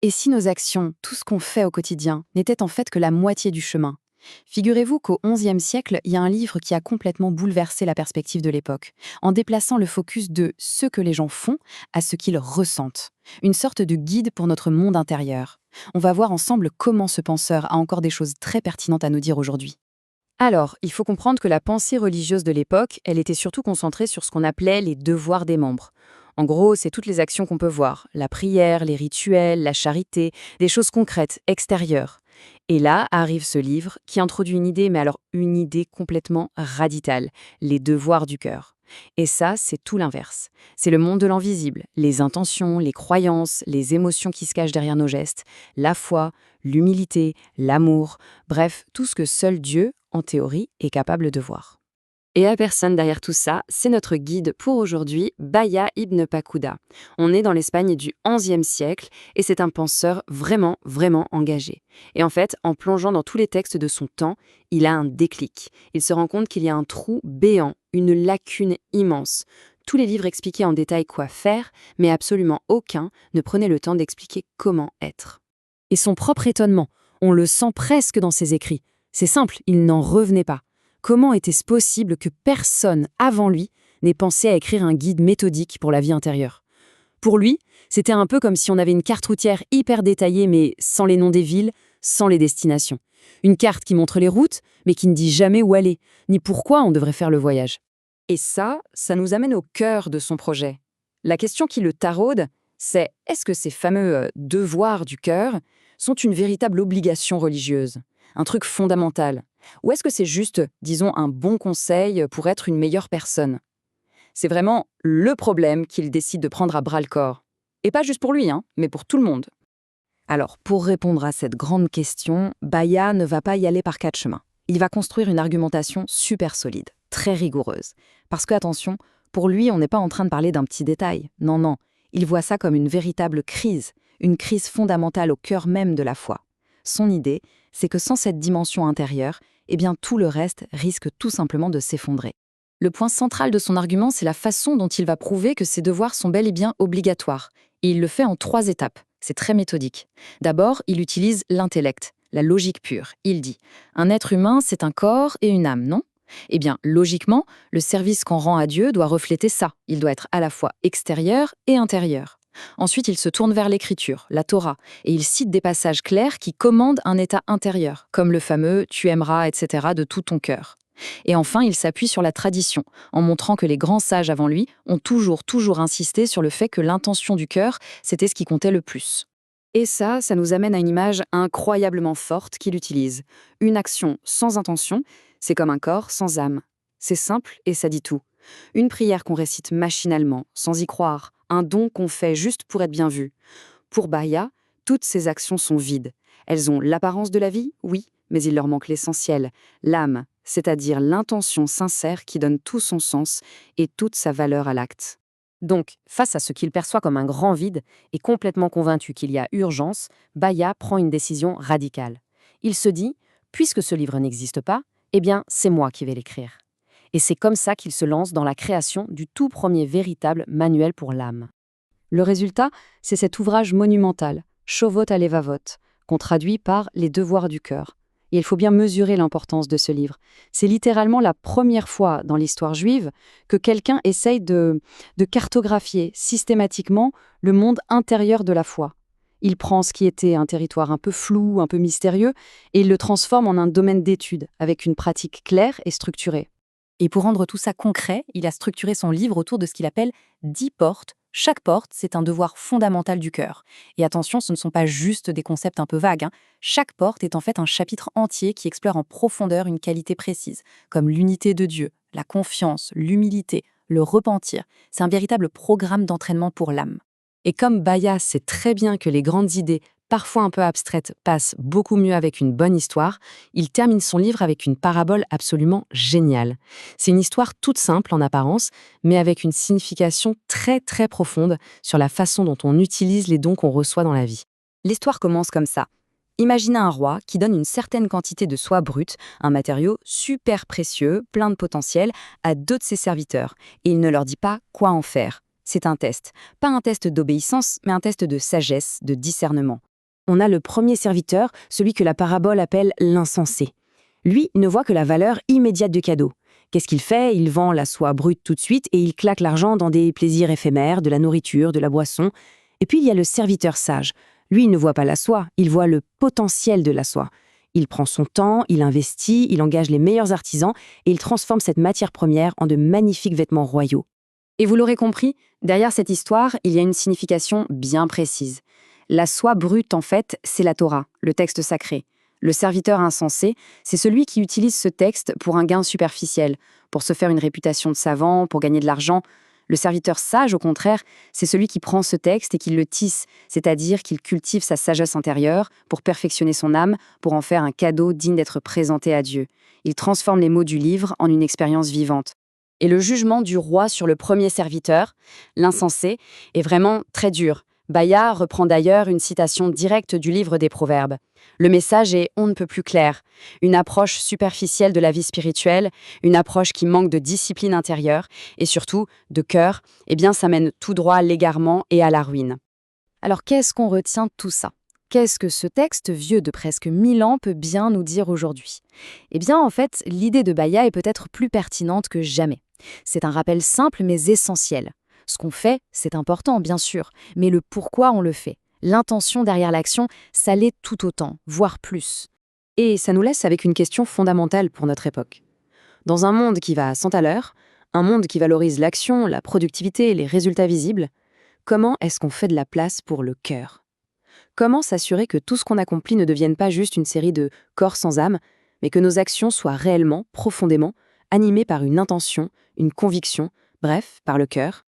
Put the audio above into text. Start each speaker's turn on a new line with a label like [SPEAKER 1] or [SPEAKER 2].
[SPEAKER 1] Et si nos actions, tout ce qu'on fait au quotidien, n'étaient en fait que la moitié du chemin? Figurez-vous qu'au XIe siècle, il y a un livre qui a complètement bouleversé la perspective de l'époque, en déplaçant le focus de ce que les gens font à ce qu'ils ressentent. Une sorte de guide pour notre monde intérieur. On va voir ensemble comment ce penseur a encore des choses très pertinentes à nous dire aujourd'hui. Alors, il faut comprendre que la pensée religieuse de l'époque, elle était surtout concentrée sur ce qu'on appelait les devoirs des membres. En gros, c'est toutes les actions qu'on peut voir, la prière, les rituels, la charité, des choses concrètes, extérieures. Et là arrive ce livre qui introduit une idée, mais alors une idée complètement radicale, les devoirs du cœur. Et ça, c'est tout l'inverse. C'est le monde de l'invisible, les intentions, les croyances, les émotions qui se cachent derrière nos gestes, la foi, l'humilité, l'amour, bref, tout ce que seul Dieu, en théorie, est capable de voir. Et la personne derrière tout ça, c'est notre guide pour aujourd'hui, Bahia Ibn Pakuda. On est dans l'Espagne du XIe siècle et c'est un penseur vraiment, vraiment engagé. Et en fait, en plongeant dans tous les textes de son temps, il a un déclic. Il se rend compte qu'il y a un trou béant, une lacune immense. Tous les livres expliquaient en détail quoi faire, mais absolument aucun ne prenait le temps d'expliquer comment être. Et son propre étonnement, on le sent presque dans ses écrits. C'est simple, il n'en revenait pas. Comment était-ce possible que personne avant lui n'ait pensé à écrire un guide méthodique pour la vie intérieure? Pour lui, c'était un peu comme si on avait une carte routière hyper détaillée mais sans les noms des villes, sans les destinations. Une carte qui montre les routes mais qui ne dit jamais où aller, ni pourquoi on devrait faire le voyage. Et ça nous amène au cœur de son projet. La question qui le taraude, c'est est-ce que ces fameux devoirs du cœur sont une véritable obligation religieuse, un truc fondamental? Ou est-ce que c'est juste, disons, un bon conseil pour être une meilleure personne? C'est vraiment le problème qu'il décide de prendre à bras-le-corps. Et pas juste pour lui, mais pour tout le monde. Alors, pour répondre à cette grande question, Bahia ne va pas y aller par quatre chemins. Il va construire une argumentation super solide, très rigoureuse. Parce que, attention, pour lui, on n'est pas en train de parler d'un petit détail. Non, non. Il voit ça comme une véritable crise, une crise fondamentale au cœur même de la foi. Son idée, c'est que sans cette dimension intérieure, eh bien tout le reste risque tout simplement de s'effondrer. Le point central de son argument, c'est la façon dont il va prouver que ces devoirs sont bel et bien obligatoires. Et il le fait en 3 étapes. C'est très méthodique. D'abord, il utilise l'intellect, la logique pure. Il dit « Un être humain, c'est un corps et une âme, non ?» Eh bien, logiquement, le service qu'on rend à Dieu doit refléter ça. Il doit être à la fois extérieur et intérieur. Ensuite, il se tourne vers l'écriture, la Torah, et il cite des passages clairs qui commandent un état intérieur, comme le fameux « tu aimeras, etc. de tout ton cœur ». Et enfin, il s'appuie sur la tradition, en montrant que les grands sages avant lui ont toujours insisté sur le fait que l'intention du cœur, c'était ce qui comptait le plus. Et ça nous amène à une image incroyablement forte qu'il utilise. Une action sans intention, c'est comme un corps sans âme. C'est simple et ça dit tout. Une prière qu'on récite machinalement, sans y croire, un don qu'on fait juste pour être bien vu. Pour Bahia, toutes ces actions sont vides. Elles ont l'apparence de la vie, oui, mais il leur manque l'essentiel, l'âme, c'est-à-dire l'intention sincère qui donne tout son sens et toute sa valeur à l'acte. Donc, face à ce qu'il perçoit comme un grand vide et complètement convaincu qu'il y a urgence, Bahia prend une décision radicale. Il se dit, puisque ce livre n'existe pas, eh bien, c'est moi qui vais l'écrire. Et c'est comme ça qu'il se lance dans la création du tout premier véritable manuel pour l'âme. Le résultat, c'est cet ouvrage monumental, Shovot Alevavot, qu'on traduit par Les devoirs du cœur. Et il faut bien mesurer l'importance de ce livre. C'est littéralement la première fois dans l'histoire juive que quelqu'un essaye de cartographier systématiquement le monde intérieur de la foi. Il prend ce qui était un territoire un peu flou, un peu mystérieux, et il le transforme en un domaine d'étude, avec une pratique claire et structurée. Et pour rendre tout ça concret, il a structuré son livre autour de ce qu'il appelle 10 portes. Chaque porte, c'est un devoir fondamental du cœur. Et attention, ce ne sont pas juste des concepts un peu vagues. Chaque porte est en fait un chapitre entier qui explore en profondeur une qualité précise, comme l'unité de Dieu, la confiance, l'humilité, le repentir. C'est un véritable programme d'entraînement pour l'âme. Et comme Bahia sait très bien que les grandes idées, parfois un peu abstraites, passent beaucoup mieux avec une bonne histoire, il termine son livre avec une parabole absolument géniale. C'est une histoire toute simple en apparence, mais avec une signification très très profonde sur la façon dont on utilise les dons qu'on reçoit dans la vie. L'histoire commence comme ça. Imaginez un roi qui donne une certaine quantité de soie brute, un matériau super précieux, plein de potentiel, à 2 de ses serviteurs, et il ne leur dit pas quoi en faire. C'est un test. Pas un test d'obéissance, mais un test de sagesse, de discernement.
[SPEAKER 2] on a le premier serviteur, celui que la parabole appelle l'insensé. Lui ne voit que la valeur immédiate du cadeau. Qu'est-ce qu'il fait? Il vend la soie brute tout de suite et il claque l'argent dans des plaisirs éphémères, de la nourriture, de la boisson. Et puis il y a le serviteur sage. Lui, il ne voit pas la soie, il voit le potentiel de la soie. Il prend son temps, il investit, il engage les meilleurs artisans et il transforme cette matière première en de magnifiques vêtements royaux.
[SPEAKER 1] Et vous l'aurez compris, derrière cette histoire, il y a une signification bien précise. La soie brute, en fait, c'est la Torah, le texte sacré. Le serviteur insensé, c'est celui qui utilise ce texte pour un gain superficiel, pour se faire une réputation de savant, pour gagner de l'argent. Le serviteur sage, au contraire, c'est celui qui prend ce texte et qui le tisse, c'est-à-dire qu'il cultive sa sagesse intérieure pour perfectionner son âme, pour en faire un cadeau digne d'être présenté à Dieu. Il transforme les mots du livre en une expérience vivante. Et le jugement du roi sur le premier serviteur, l'insensé, est vraiment très dur. Bayard reprend d'ailleurs une citation directe du livre des Proverbes. Le message est on ne peut plus clair. Une approche superficielle de la vie spirituelle, une approche qui manque de discipline intérieure et surtout de cœur, eh bien ça mène tout droit à l'égarement et à la ruine. Alors qu'est-ce qu'on retient de tout ça? Qu'est-ce que ce texte vieux de presque 1000 ans peut bien nous dire aujourd'hui? Eh bien en fait, l'idée de Bayard est peut-être plus pertinente que jamais. C'est un rappel simple mais essentiel. Ce qu'on fait, c'est important, bien sûr, mais le pourquoi on le fait, l'intention derrière l'action, ça l'est tout autant, voire plus.
[SPEAKER 2] Et ça nous laisse avec une question fondamentale pour notre époque. Dans un monde qui va à 100 à l'heure, un monde qui valorise l'action, la productivité et les résultats visibles, comment est-ce qu'on fait de la place pour le cœur? Comment s'assurer que tout ce qu'on accomplit ne devienne pas juste une série de corps sans âme, mais que nos actions soient réellement, profondément, animées par une intention, une conviction, bref, par le cœur?